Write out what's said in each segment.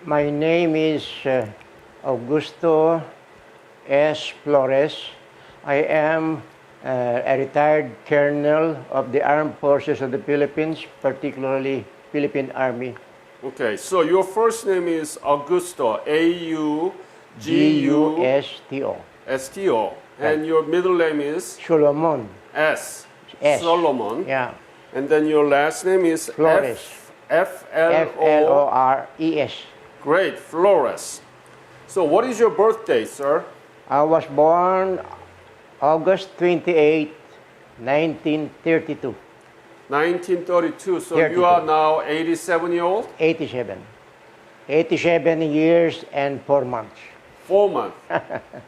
My name is Augusto S. Flores. I am a retired colonel of the Armed Forces of the Philippines, particularly Philippine Army. Okay, so your first name is Augusto, G-U-S-T-O. A-U-G-U-S-T-O. And your middle name is? Solomon. S. S. Solomon. Yeah. And then your last name is? Flores. F-L-O-R-E-S. Great, Flores. So what is your birthday, sir? I was born August 28, 1932. 1932. So 32. you are now 87-year-old? 87. 87 years and 4 months. 4 months.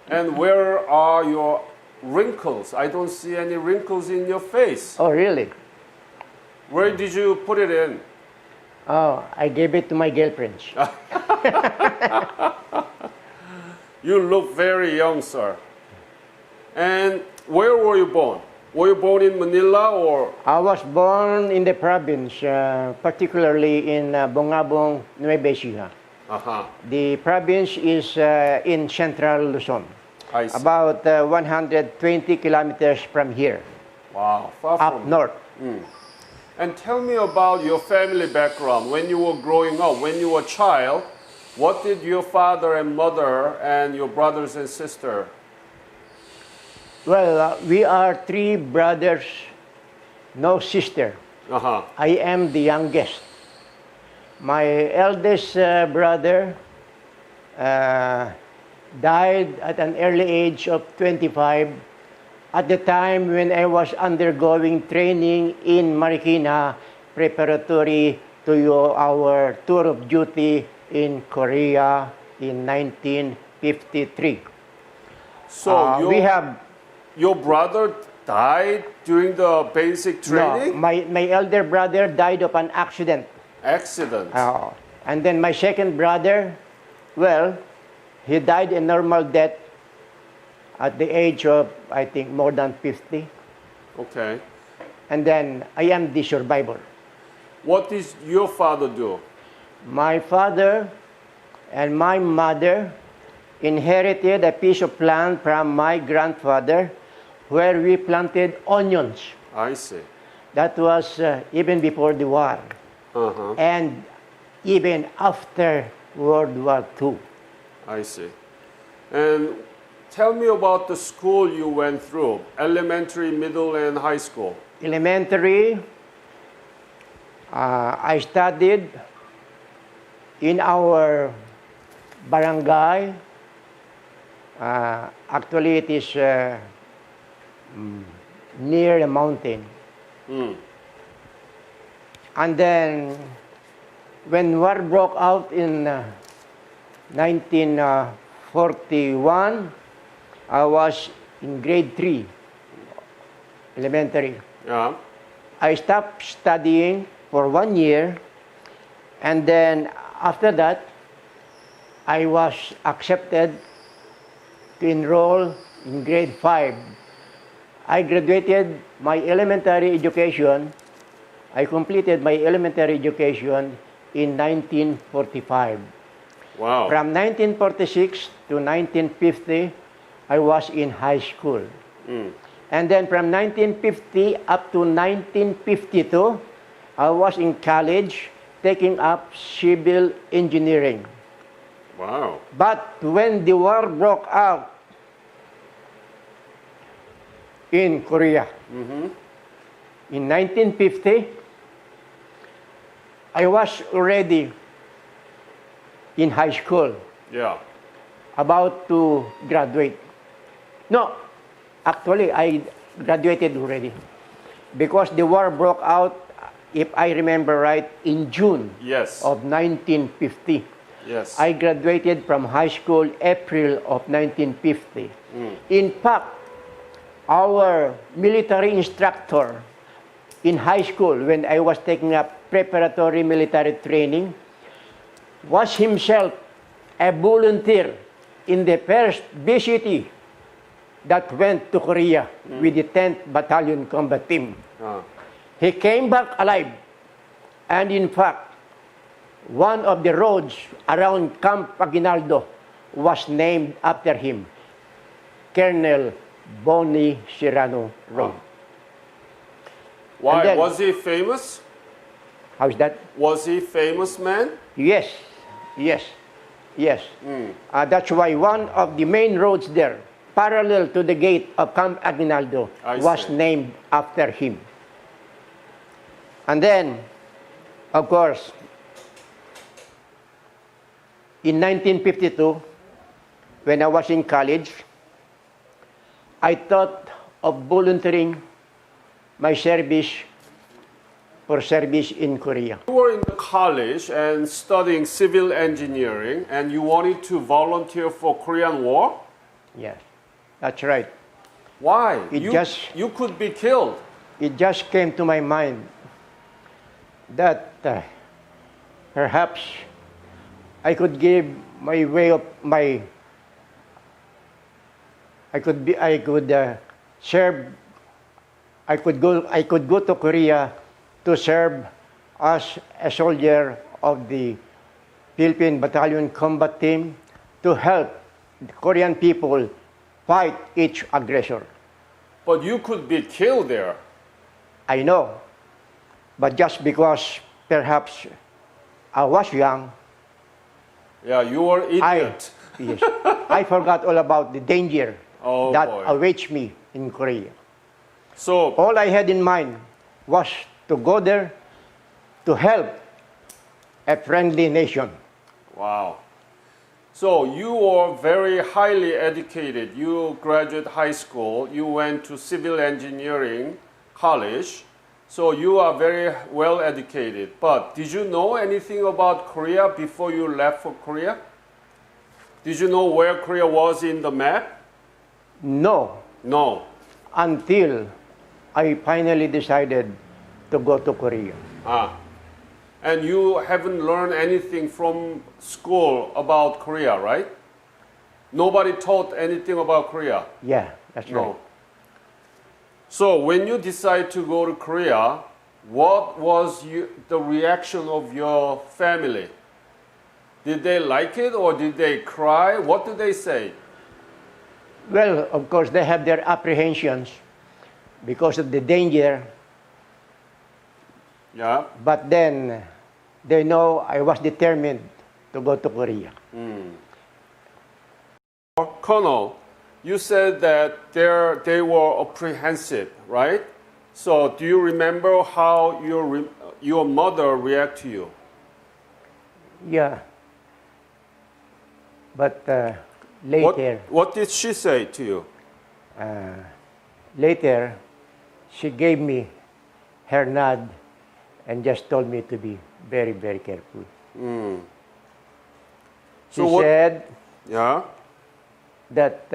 And where are your wrinkles? I don't see any wrinkles in your face. Oh, really? Where did you put it in? Oh, I gave it to my girlfriends. You look very young, sir. And where were you born? Were you born in Manila or? I was born in the province, particularly in Bongabong, Nueva Ecija. The province is in central Luzon, I see. about 120 kilometers from here. Wow, far up from north. And tell me about your family background. When you were growing up, when you were a child, what did your father and mother and your brothers and sister? Well, we are 3 brothers, no sister. I am the youngest. My eldest brother died at an early age of 25 at the time when I was undergoing training in Marikina preparatory to our tour of duty in Korea in 1953. So we have... Your brother died during the basic training? No, my elder brother died of an accident. Accident? And then my second brother, well, he died a normal death at the age of, I think, more than 50. Okay. And then I am the survivor. What did your father do? My father and my mother inherited a piece of land from my grandfather where we planted onions. I see. That was even before the war. And even after World War II. I see. And tell me about the school you went through, elementary, middle, and high school. Elementary, I studied in our barangay. Actually, it is near a mountain. And then, when war broke out in 1941, I was in grade 3, elementary. Yeah. I stopped studying for 1 year, and then after that, I was accepted to enroll in grade 5. I graduated my elementary education. I completed my elementary education in 1945. Wow. From 1946 to 1950, I was in high school. And then from 1950 up to 1952, I was in college taking up civil engineering. Wow. But when the war broke out in Korea, in 1950, I was already in high school. Yeah. About to graduate. No, actually, I graduated already. Because the war broke out, if I remember right, in June of 1950. Yes. I graduated from high school April of 1950. In fact, our military instructor in high school, when I was taking up preparatory military training, was himself a volunteer in the first BCT that went to Korea with the 10th Battalion Combat Team. He came back alive. And in fact, one of the roads around Camp Aguinaldo was named after him, Colonel Bonnie Serrano Road. Why? then- Was he famous? How's that? Was he famous man? Yes, yes, yes. That's why one of the main roads there, parallel to the gate of Camp Aguinaldo, I was see. named after him. And then, of course, in 1952, when I was in college, I thought of volunteering my service for service in Korea. You were in college and studying civil engineering, and you wanted to volunteer for Korean War. Yes, that's right. Why? It you, just- you could be killed. It just came to my mind that perhaps I could give my way of my I could serve I could go to Korea to serve as a soldier of the Philippine Battalion Combat Team to help the Korean people fight each aggressor. But you could be killed there. I know, but just because perhaps I was young, Yeah, you were idiot. yes, I forgot all about the danger Oh, that boy. awaits me in Korea. So, All I had in mind was to go there to help a friendly nation. wow. So you were very highly educated. You graduated high school. You went to civil engineering college. So you are very well educated. But did you know anything about Korea before you left for Korea? Did you know where Korea was in the map? No, No. until I finally decided to go to Korea. Ah. And you haven't learned anything from school about Korea, right? Nobody taught anything about Korea. Yeah, that's right. No. So when you decide to go to Korea, what was the reaction of your family? Did they like it or did they cry? What did they say? Well, of course, they have their apprehensions because of the danger, Yeah. but then they know I was determined to go to Korea. Colonel, you said that they were apprehensive, right? So do you remember how your mother reacted to you? Yeah. But later, What did she say to you? later, she gave me her nod and just told me to be very, very careful. She So what- said Yeah. that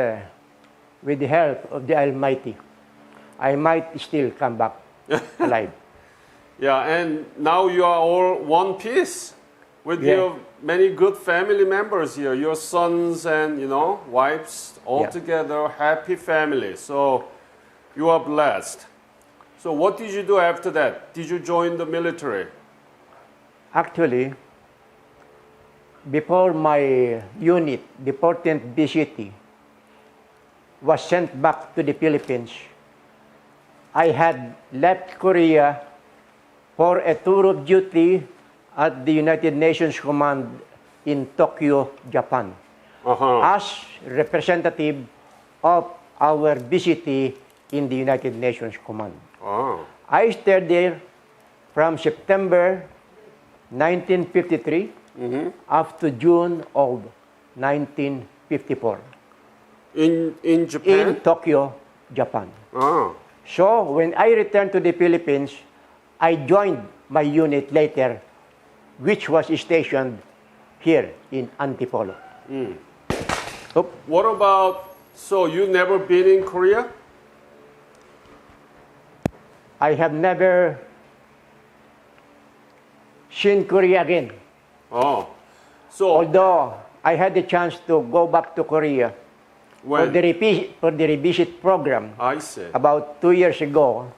with the help of the Almighty, I might still come back alive. Yeah, and now you are all one piece with Yeah. your many good family members here, your sons and, wives, all Yeah. together, happy family. So you are blessed. So what did you do after that? Did you join the military? Actually, before my unit, the 14th BCT, was sent back to the Philippines, I had left Korea for a tour of duty at the United Nations Command in Tokyo, Japan, as representative of our BCT in the United Nations Command. Oh. I stayed there from September 1953 up to June of 1954 In Japan? in Tokyo, Japan. Oh. So when I returned to the Philippines, I joined my unit later, which was stationed here in Antipolo. Oop. What about, so you never been in Korea? I have never seen Korea again. Oh. So Although I had the chance to go back to Korea for when? the revisit program I see. about 2 years ago,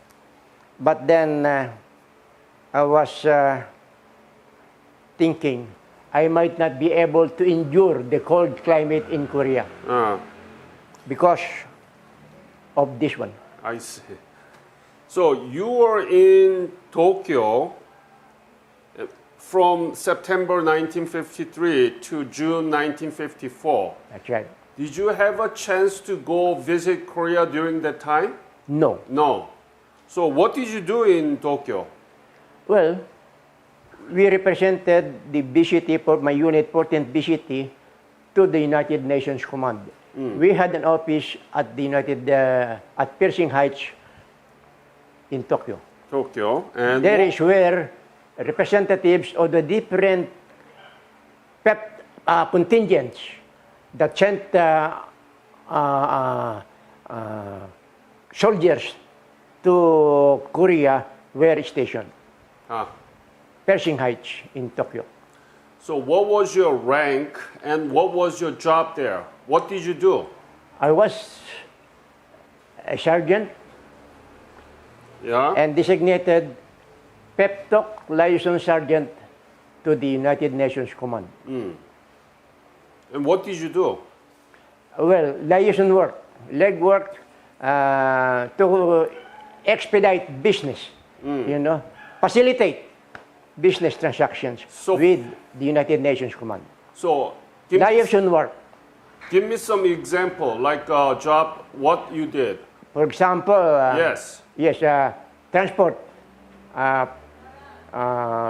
but then I was thinking I might not be able to endure the cold climate in Korea because of this one. I see. So you were in Tokyo from September 1953 to June 1954. That's right. Did you have a chance to go visit Korea during that time? No. No. So what did you do in Tokyo? Well, we represented the BCT, for my unit, 14th BCT, to the United Nations Command. We had an office at the at Pershing Heights in Tokyo. Tokyo. And There is where representatives of the different contingents that sent soldiers to Korea were stationed. Pershing Heights in Tokyo. So what was your rank and what was your job there? What did you do? I was a sergeant Yeah. and designated pep talk liaison sergeant to the United Nations Command. And what did you do? Well, liaison work, leg work, to expedite business, facilitate business transactions So- with the United Nations Command. So Liaison work. give me some example, like a job, what you did. For example, Yes. yes, transport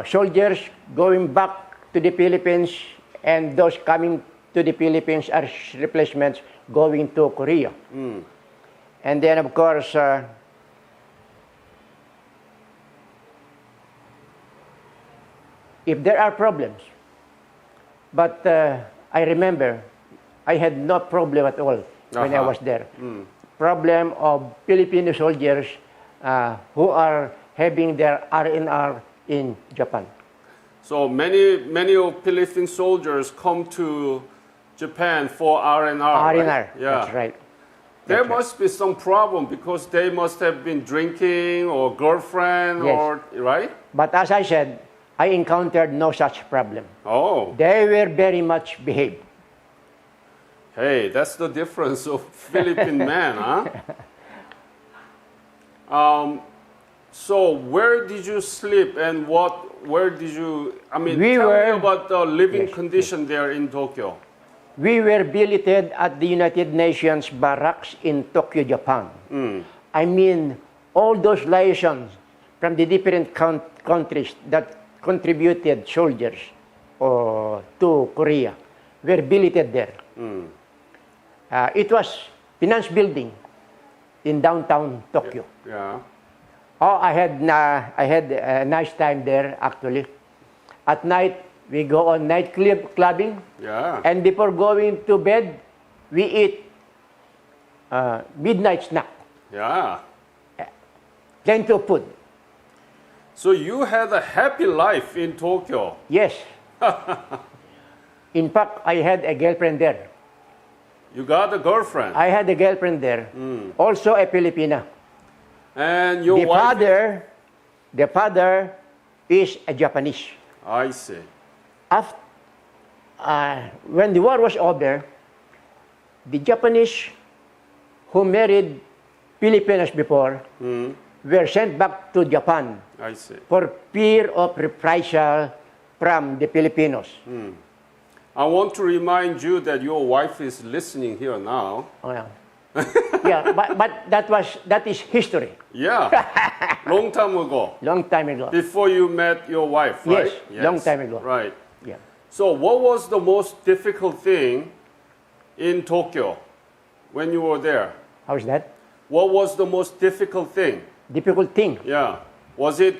soldiers going back to the Philippines and those coming to the Philippines as replacements going to Korea. And then, of course, if there are problems, but I remember I had no problem at all when I was there. Problem of Filipino soldiers who are having their R&R in Japan. So many of Philippine soldiers come to Japan for R&R. R&R, right? Yeah. that's right. There That's right. must be some problem because they must have been drinking or girlfriend Yes. or right? But as I said, I encountered no such problem. Oh, They were very much behaved. hey, that's the difference of Philippine man, huh? So where did you sleep and where did you, I mean, We tell were- me about the living Yes, condition there in Tokyo. We were billeted at the United Nations barracks in Tokyo, Japan. I mean, all those liaisons from the different countries that contributed soldiers to Korea were billeted there. It was finance building in downtown Tokyo. Yeah. Oh, I had a nice time there actually. At night we go on night clubbing, Yeah. and before going to bed we eat midnight snack, Yeah. plenty of food. So you had a happy life in Tokyo. Yes. In fact, I had a girlfriend there. You got a girlfriend. I had a girlfriend there, also a Filipina. And your The wife. father is a Japanese. I see. After, when the war was over, the Japanese who married Filipinos before were sent back to Japan I see. for fear of reprisal from the Filipinos. I want to remind you that your wife is listening here now. Oh, yeah. Yeah, but that is history, Yeah. Long time ago. long time ago. Before you met your wife, right? Yes, long time ago. Right. Yeah. So what was the most difficult thing in Tokyo when you were there? How's that? What was the most difficult thing? Difficult thing. Yeah. Was it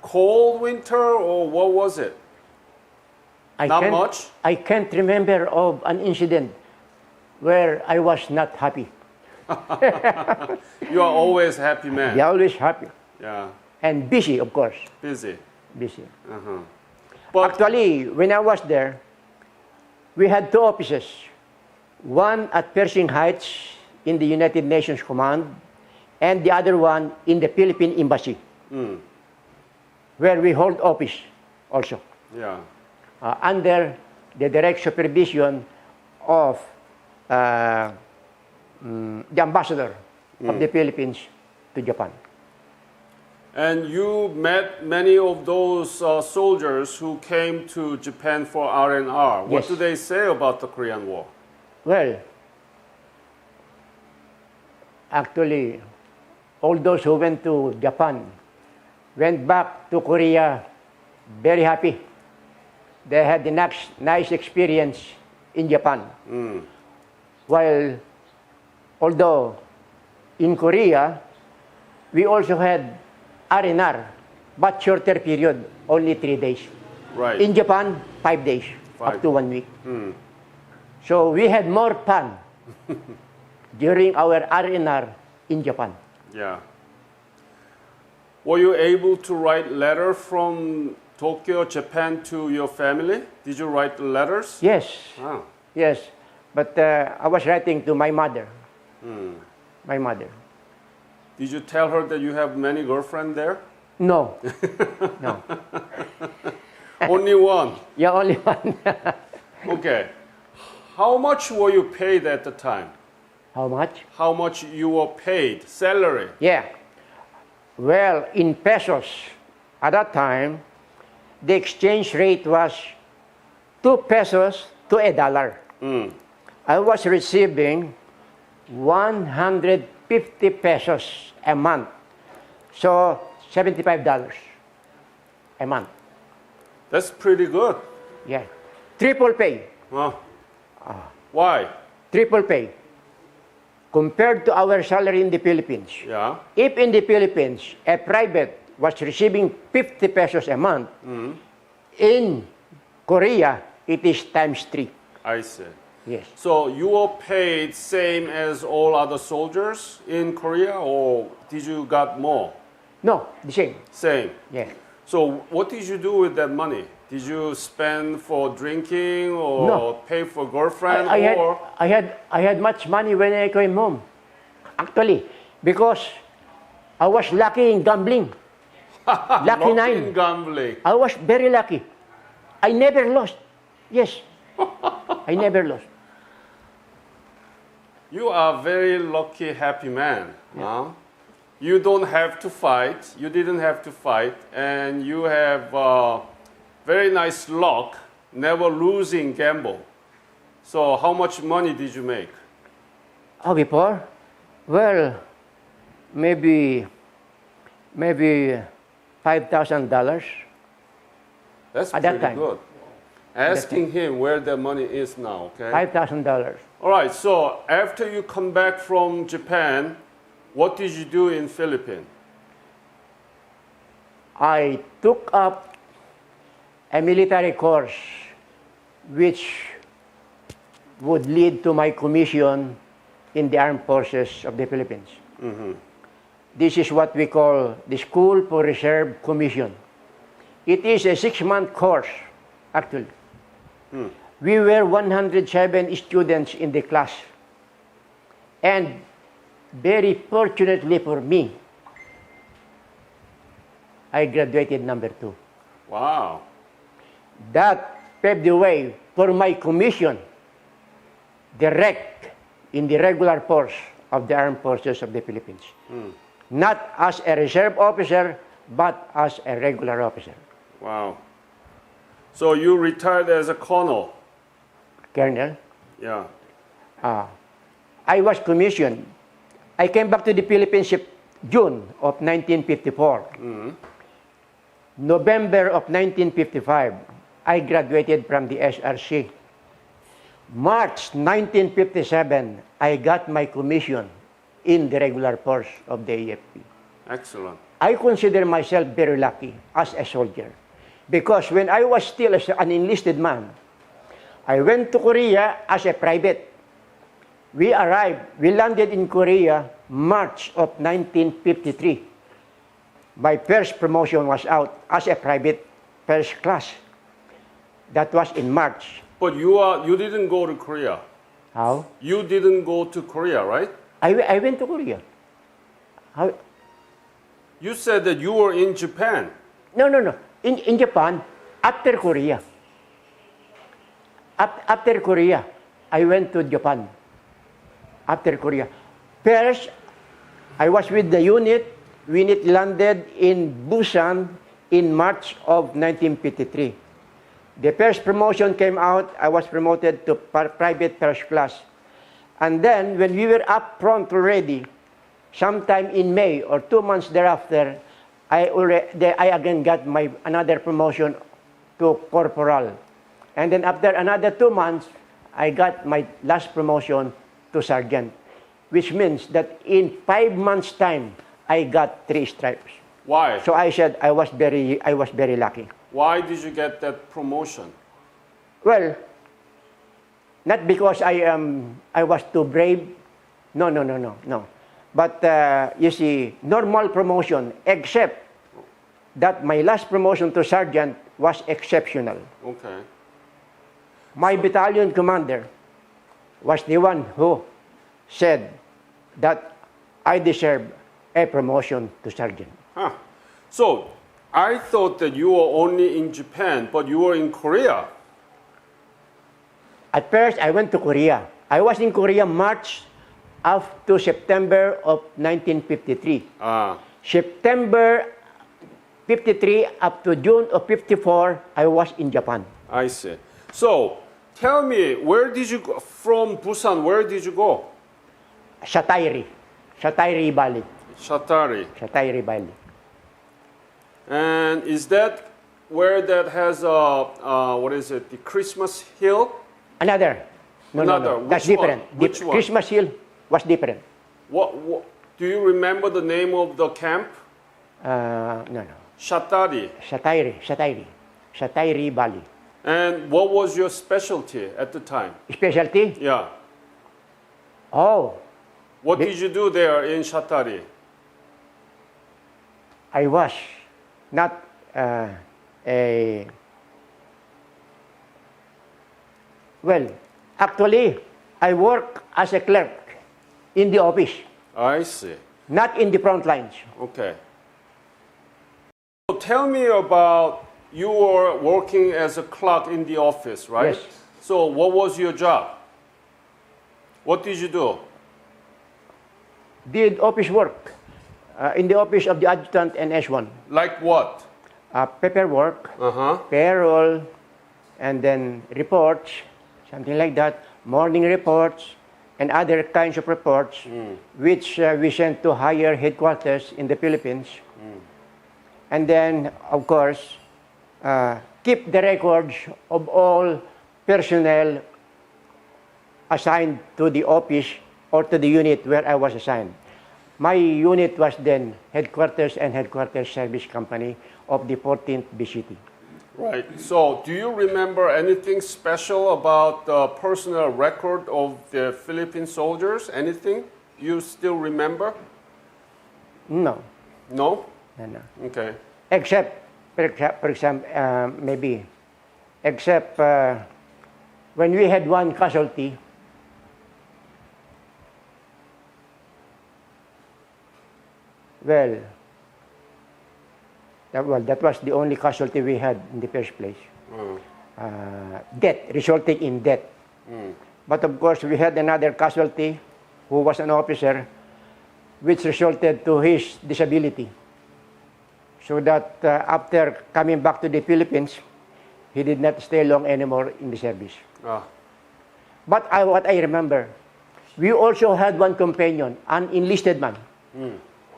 cold winter or what was it? Not much? I can't remember of an incident where I was not happy. You are always happy man. They're always happy Yeah. and busy, of course. Busy. Busy. But Actually, when I was there, we had two offices. One at Pershing Heights in the United Nations Command, and the other one in the Philippine Embassy, where we hold office also. yeah. under the direct supervision of the ambassador of the Philippines to Japan. And you met many of those soldiers who came to Japan for R&R. What Yes. do they say about the Korean War? Well, actually, all those who went to Japan went back to Korea very happy. They had a nice experience in Japan. While, although in Korea, we also had R&R, but shorter period, only 3 days. Right. In Japan, 5 days, up to 1 week. So we had more fun during our R&R in Japan. Yeah. Were you able to write letter from Tokyo, Japan to your family? Did you write the letters? Yes, Ah. yes. But I was writing to my mother. My mother. Did you tell her that you have many girlfriends there? No, no. Only one. Yeah, only one. Okay. How much were you paid at the time? How much? How much you were paid? Salary? Yeah. Well, in pesos, at that time, the exchange rate was 2 pesos to a dollar. I was receiving 150 pesos a month. So, $75 a month. That's pretty good. Yeah. Triple pay. Huh? Why? Triple pay. Compared to our salary in the Philippines. Yeah. If in the Philippines, a private was receiving 50 pesos a month, in Korea, it is times 3. I see. Yes. So you were paid same as all other soldiers in Korea, or did you got more? No, the same. Same. Yeah. So what did you do with that money? Did you spend for drinking or No. pay for girlfriend I or? had much money when I came home. Actually, because I was lucky in gambling. Lucky in 9. gambling. I was very lucky. I never lost. Yes. I never lost. You are very lucky, happy man. Huh? You don't have to fight. You didn't have to fight, and you have very nice luck, never losing gamble. So how much money did you make? Oh, before? Well, maybe $5,000. That's At that pretty time. good. Asking him where the money is now, okay? $5,000. All right, so after you come back from Japan, what did you do in Philippines? I took up a military course which would lead to my commission in the Armed Forces of the Philippines. This is what we call the School for Reserve Commission. It is a 6-month course, actually. We were 107 students in the class. And very fortunately for me, I graduated number 2. Wow. That paved the way for my commission direct in the regular force of the Armed Forces of the Philippines. Not as a reserve officer, but as a regular officer. Wow. So you retired as a colonel. Colonel, Yeah. I was commissioned. I came back to the Philippines June of 1954. November of 1955, I graduated from the SRC. March 1957, I got my commission in the regular force of the AFP. Excellent. I consider myself very lucky as a soldier because when I was still an enlisted man, I went to Korea as a private. We landed in Korea March of 1953. My first promotion was out as a private first class. That was in March. But you didn't go to Korea. How? You didn't go to Korea, right? I went to Korea. How? You said that you were in Japan. No. In Japan, after Korea. After Korea, I went to Japan. After Korea. First, I was with the unit. Unit landed in Busan in March of 1953. The first promotion came out. I was promoted to private first class. And then, when we were up front already, sometime in May or 2 months thereafter, I again got another promotion to corporal. And then after another 2 months, I got my last promotion to sergeant, which means that in 5 months' time, I got 3 stripes. Why? So I said I was very lucky. Why did you get that promotion? Well, not because I was too brave. No. But you see, normal promotion, except that my last promotion to sergeant was exceptional. Okay. My battalion commander was the one who said that I deserve a promotion to sergeant. Huh. So, I thought that you were only in Japan, but you were in Korea. At first, I went to Korea. I was in Korea March up to September of 1953. September 53 up to June of 54, I was in Japan. I see. So, tell me, where did you go? From Busan, where did you go? Satairi Valley. Satairi Valley. And is that where that has what is it? The Christmas Hill? Another. No. That's different. Which one? Christmas Hill was different. What do you remember the name of the camp? No. Shatari. Satairi Valley. And what was your specialty at the time? Specialty? Yeah. Oh. What did you do there in Shatari? I was not well, actually, I work as a clerk in the office. I see. Not in the front lines. Okay. So tell me about you were working as a clerk in the office, right? Yes. So what was your job? What did you do? Did office work in the office of the adjutant and S1. Like what? Paperwork, payroll, and then reports, something like that, morning reports, and other kinds of reports, which we sent to higher headquarters in the Philippines. And then, of course, keep the records of all personnel assigned to the office or to the unit where I was assigned. My unit was then headquarters and headquarters service company of the 14th BCT. Right. So do you remember anything special about the personal record of the Philippine soldiers? Anything you still remember? No. No? No. Okay. Except, for example, maybe, except when we had one casualty, that was the only casualty we had in the first place. Death, resulting in death. But of course, we had another casualty who was an officer, which resulted to his disability. So that after coming back to the Philippines, he did not stay long anymore in the service. But what I remember, we also had one companion, an enlisted man,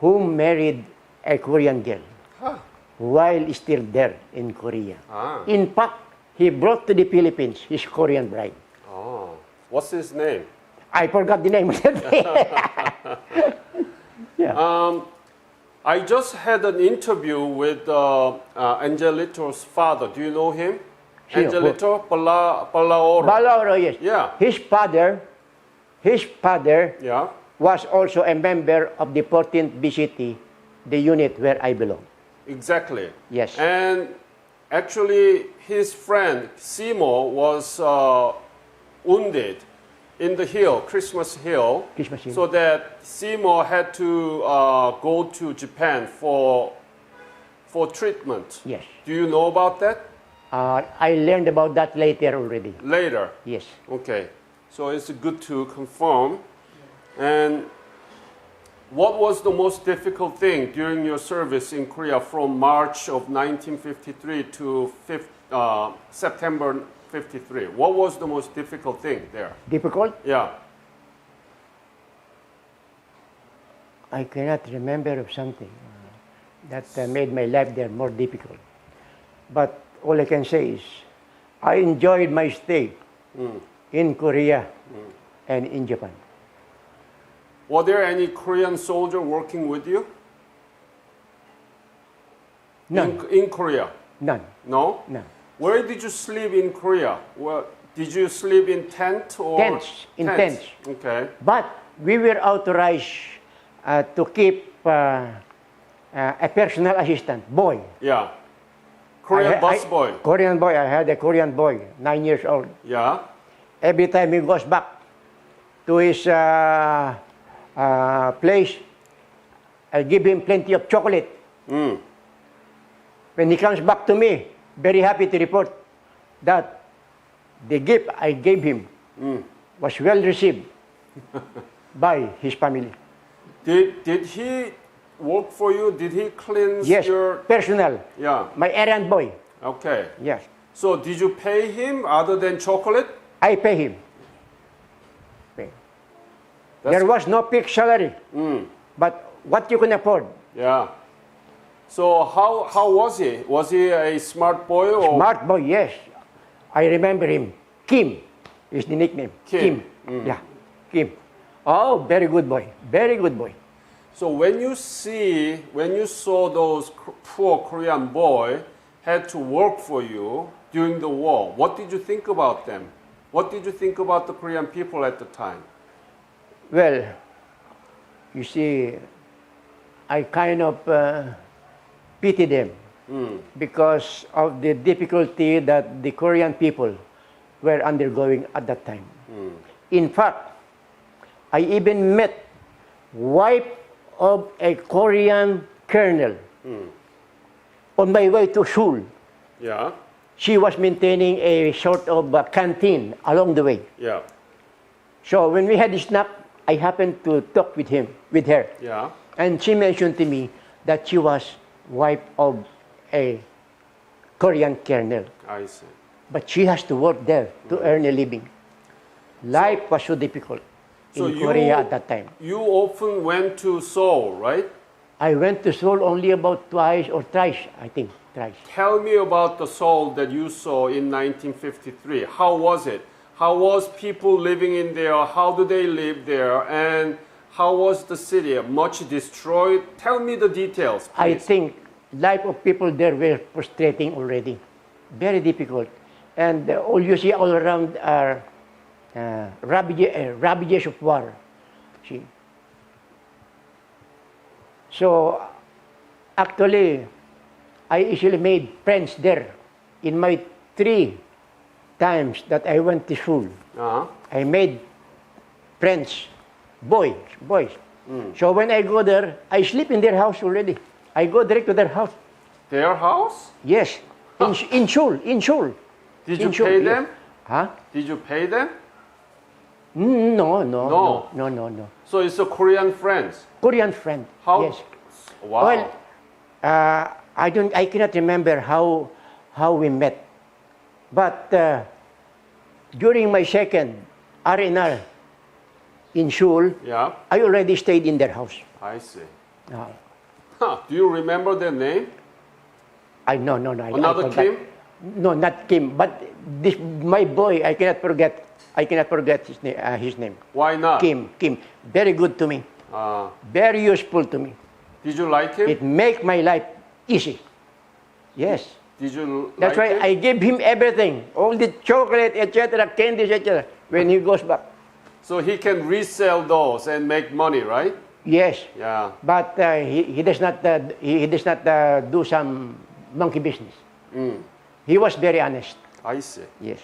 who married a Korean girl while still there in Korea. In fact, he brought to the Philippines his Korean bride. Oh, what's his name? I forgot the name. Yeah. I just had an interview with Angelito's father. Do you know him? Sino? Angelito Palaoro. Balaoro, yes. Yeah. His father Yeah. was also a member of the 14th BCT, the unit where I belong. Exactly. Yes. And actually, his friend Simo was wounded in the hill, Christmas Hill. So that Simo had to go to Japan for treatment. Yes. Do you know about that? I learned about that later already. Later. Yes. Okay. So it's good to confirm. And what was the most difficult thing during your service in Korea from March of 1953 to September 53? What was the most difficult thing there? Difficult? Yeah. I cannot remember of something that made my life there more difficult. But all I can say is, I enjoyed my stay in Korea and in Japan. Were there any Korean soldier working with you? None. In Korea? None. No? None. Where did you sleep in Korea? Well, did you sleep in tent or? Tents. In tents. Okay. But we were authorized to keep a personal assistant, boy. Yeah. Korean busboy. Korean boy. I had a Korean boy, 9 years old. Yeah. Every time he goes back to his place, I give him plenty of chocolate. When he comes back to me, very happy to report that the gift I gave him was well received by his family. Did he work for you? Did he cleanse Yes, your? personal. Yeah. My errand boy. Okay. Yes. So did you pay him other than chocolate? I pay him. Pay. There was no fixed salary, but what you can afford. Yeah. So how was he? Was he a smart boy or? Smart boy, yes. I remember him. Kim is the nickname. Kim. Yeah, Kim. Oh, very good boy. Very good boy. So when you saw those poor Korean boy had to work for you during the war, what did you think about them? What did you think about the Korean people at the time? Well, you see, I kind of pity them because of the difficulty that the Korean people were undergoing at that time. In fact, I even met wife of a Korean colonel on my way to Seoul. Yeah. She was maintaining a sort of canteen along the way. Yeah. So when we had a snack, I happened to talk with her. Yeah. And she mentioned to me that she was wife of a Korean colonel. I see. But she has to work there to earn a living. Life was so difficult in Korea at that time. You often went to Seoul, right? I went to Seoul only about twice or thrice, I think, thrice. Tell me about the Seoul that you saw in 1953. How was it? How was people living in there? How do they live there? And how was the city? Much destroyed? Tell me the details, please. I think life of people there were frustrating already, very difficult. And all you see all around are ravages of war. See? So actually, I easily made friends there. In my 3 times that I went to school, I made friends, boys. So when I go there, I sleep in their house already. I go direct to their house. Their house? Yes, in Seoul. Did you pay them? Huh? Did you pay them? No. So it's a Korean friends. Korean friend. How? Yes. Wow. Well, I cannot remember how we met, but during my second R&R in Seoul, Yeah. I already stayed in their house. I see. Uh, Do you remember their name? No. Another I forgot. Kim? No, not Kim. But this my boy, I cannot forget. His name. Why not? Kim. Very good to me. Very useful to me. Did you like him? It make my life easy. Yes. Did you That's like why him? I give him everything, all the chocolate, etc., candies, etc. When he goes back. So he can resell those and make money, right? Yes. Yeah. But he does not. He does not do some monkey business. He was very honest. I see. Yes.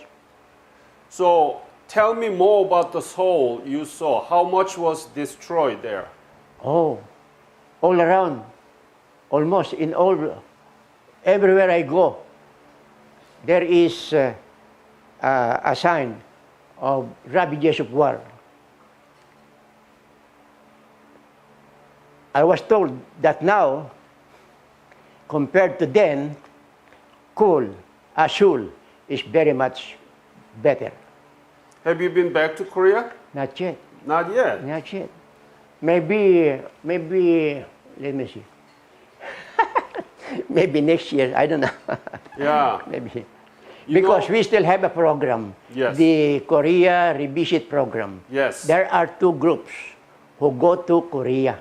So tell me more about the Seoul you saw. How much was destroyed there? Oh, all around, almost in everywhere I go, there is a sign of ravages of war. I was told that now, compared to then, cool, azul is very much better. Have you been back to Korea? Not yet. Not yet. Not yet. Maybe, let me see. Maybe next year, I don't know. Yeah. Maybe. You Because know- we still have a program, Yes. the Korea Revisit program. Yes. There are two groups who go to Korea.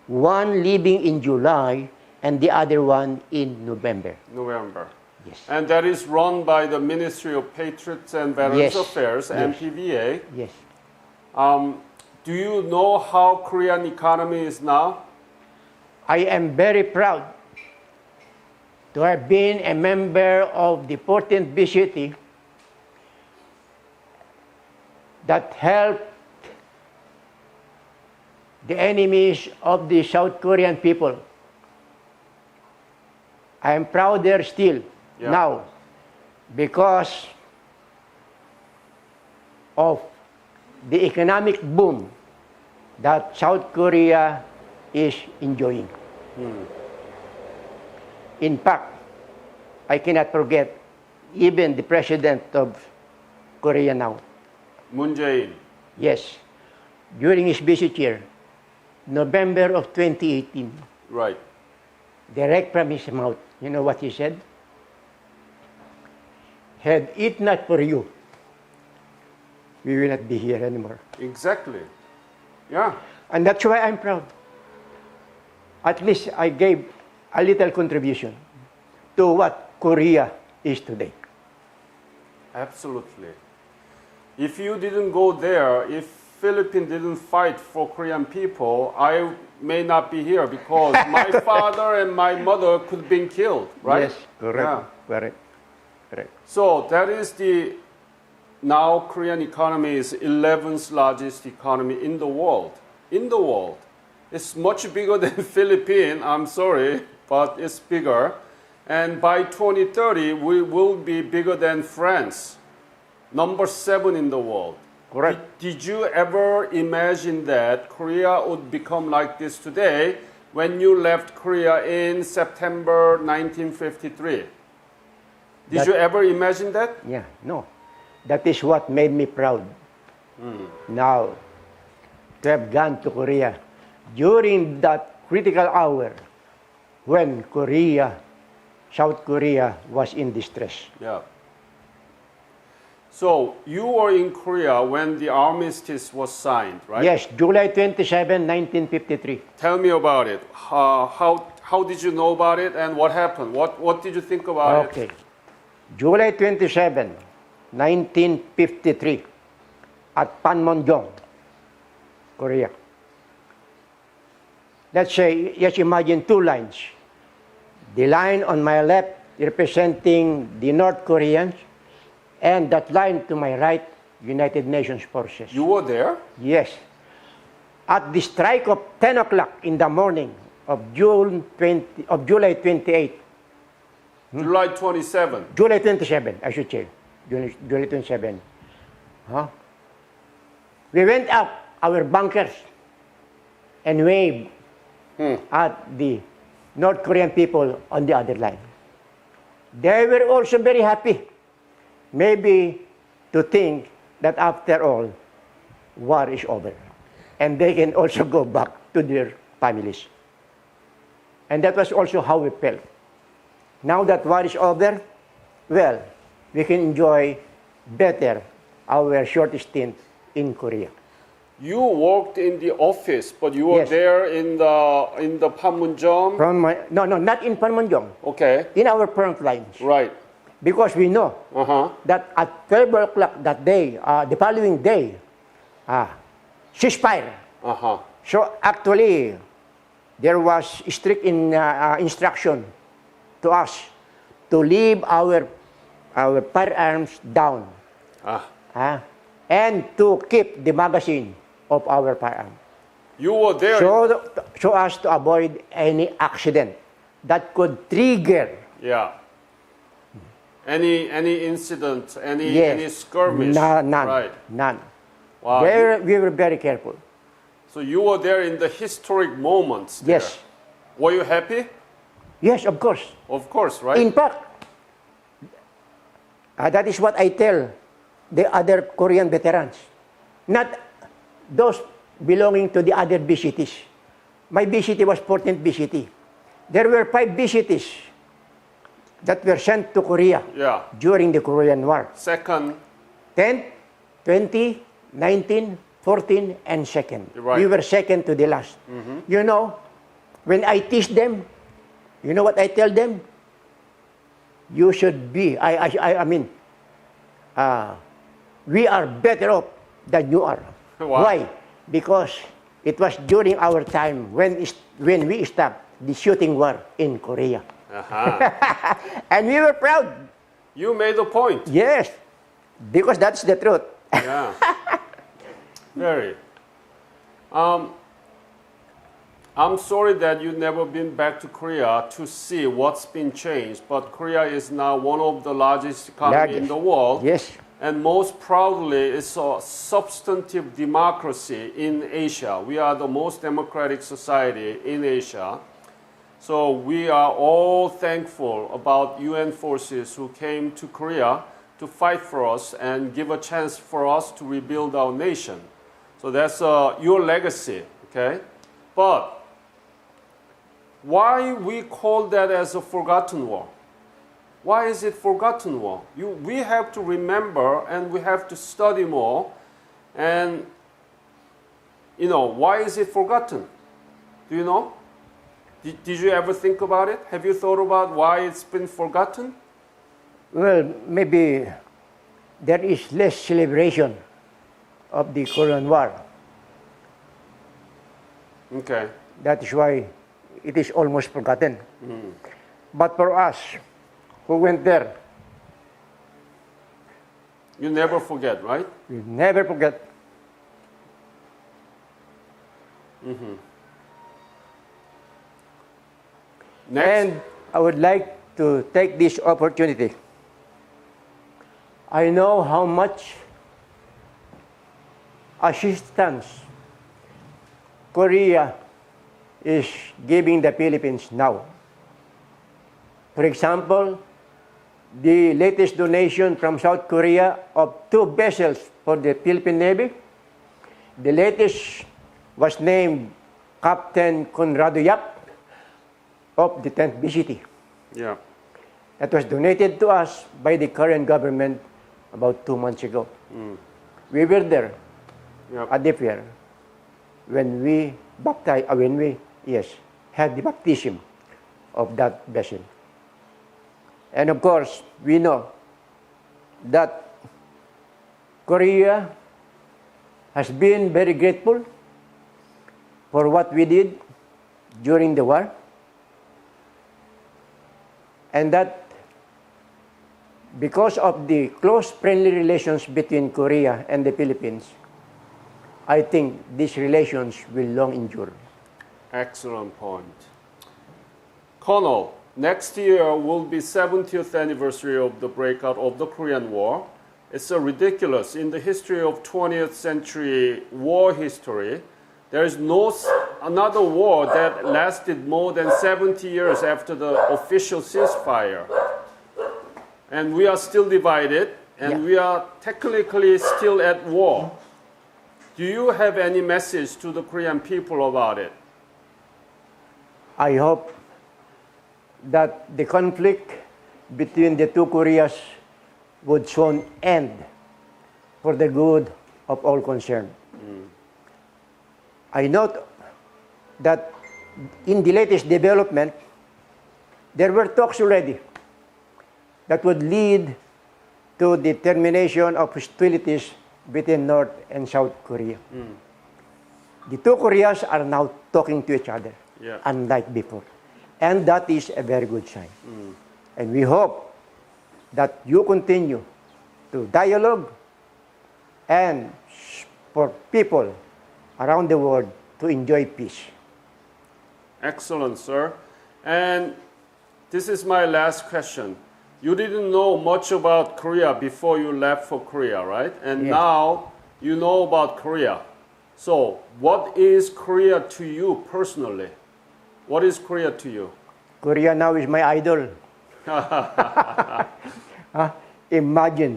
One leaving in July and the other one in November. November. Yes. And that is run by the Ministry of Patriots and Veterans Yes. Affairs, Yes. MPVA. Yes. Do you know how Korean economy is now? I am very proud to have been a member of the 14th BCT that helped the enemies of the South Korean people. I am prouder still Yeah. now because of the economic boom that South Korea is enjoying. In fact, I cannot forget even the president of Korea now. Moon Jae-in. Yes, during his visit here, November of 2018, Right. direct from his mouth, you know what he said? Had it not for you, we will not be here anymore. Exactly. Yeah. And that's why I'm proud. At least I gave a little contribution to what Korea is today. Absolutely. If you didn't go there, if Philippines didn't fight for Korean people, I may not be here because my father and my mother could have been killed, right? Yes, correct, Yeah. correct, correct. So that is the now Korean economy is 11th largest economy in the world. In the world. It's much bigger than Philippines, I'm sorry, but it's bigger. And by 2030, we will be bigger than France, number 7 in the world. Correct. Did you ever imagine that Korea would become like this today when you left Korea in September 1953? Did That- you ever imagine that? Yeah, no. That is what made me proud. Now, to have gone to Korea during that critical hour when Korea, South Korea was in distress. Yeah. So you were in Korea when the armistice was signed, right? Yes, July 27, 1953. Tell me about it. How did you know about it and what happened? What did you think about it? Okay. July 27, 1953, at Panmunjom, Korea. Let's say, just imagine two lines. The line on my left representing the North Koreans, and that line to my right, United Nations forces. You were there? Yes. At the strike of 10 o'clock in the morning of July 28, July 27. July 27, I should say. July 27. Huh? We went up our bunkers and waved at the North Korean people on the other line. They were also very happy, maybe to think that after all, war is over. And they can also go back to their families. And that was also how we felt. Now that war is over, well, we can enjoy better our short stint in Korea. You worked in the office, but you were Yes. there in the Panmunjom. No, not in Panmunjom, Okay. in our front lines. Right. Because we know that at 12 o'clock that day, the following day, ceasefire. So actually, there was strict instruction to us to leave our firearms down and to keep the magazine of our firearm. You were there. So as to avoid any accident that could trigger Yeah. Any incident, any Yes. skirmish? None. Right. None. Wow. We were very careful. So you were there in the historic moments there. Yes. Were you happy? Yes, of course. Of course, right? In fact, that is what I tell the other Korean veterans. Not those belonging to the other BCTs. My BCT was 14th BCT. There were 5 BCTs that were sent to Korea Yeah. during the Korean War. Second. 10th, 20, 19, 14, and second. Right. We were second to the last. You know, when I teach them, you know what I tell them? You should be, I mean, we are better off than you are. Wow. Why? Because it was during our time when we stopped the shooting war in Korea. And we were proud. You made a point. Yes, because that's the truth. Yeah. Very. I'm sorry that you've never been back to Korea to see what's been changed, but Korea is now one of the largest economies in the world. Yes. And most proudly, it's a substantive democracy in Asia. We are the most democratic society in Asia. So we are all thankful about UN forces who came to Korea to fight for us and give a chance for us to rebuild our nation. So that's your legacy, okay? But why we call that as a forgotten war? Why is it forgotten war? We have to remember and we have to study more. And, you know, why is it forgotten? Do you know? Did you ever think about it? Have you thought about why it's been forgotten? Well, maybe there is less celebration of the Korean War. Okay. That is why it is almost forgotten. But for us, who went there, You never forget, right? we never forget. Next. And I would like to take this opportunity. I know how much assistance Korea is giving the Philippines now. For example, the latest donation from South Korea of 2 vessels for the Philippine Navy. The latest was named Captain Conrado Yap of the 10th BCT. Yeah. That was donated to us by the Korean government about 2 months ago. We were there Yep. at the fair when we had the baptism of that vessel. And of course, we know that Korea has been very grateful for what we did during the war, and that because of the close friendly relations between Korea and the Philippines, I think these relations will long endure. Excellent point. Colonel, next year will be 70th anniversary of the breakout of the Korean War. It's so ridiculous. In the history of 20th century war history, there is another war that lasted more than 70 years after the official ceasefire. And we are still divided, and we are technically still at war. Do you have any message to the Korean people about it? I hope that the conflict between the 2 Koreas would soon end for the good of all concerned. I note that in the latest development, there were talks already that would lead to the termination of hostilities between North and South Korea. The 2 Koreas are now talking to each other, unlike before. And that is a very good sign. And we hope that you continue to dialogue and for people around the world to enjoy peace. Excellent, sir. And this is my last question. You didn't know much about Korea before you left for Korea, right? And Yes. now you know about Korea. So, what is Korea to you personally? What is Korea to you? Korea now is my idol. Imagine.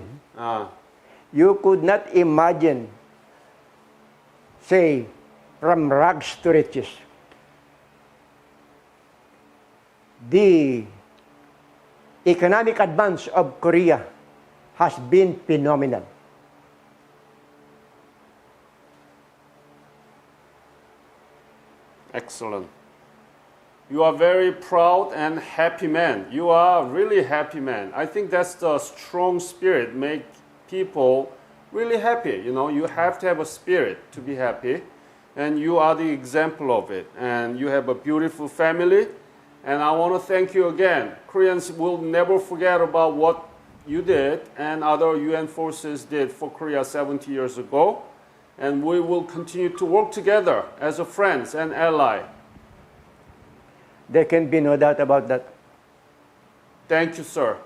You could not imagine, say, from rags to riches. The economic advance of Korea has been phenomenal. Excellent. You are very proud and happy man. You are really happy man. I think that's the strong spirit make people really happy. You know, you have to have a spirit to be happy, and you are the example of it. And you have a beautiful family, and I want to thank you again. Koreans will never forget about what you did and other UN forces did for Korea 70 years ago, and we will continue to work together as a friends and ally. There can be no doubt about that. Thank you, sir.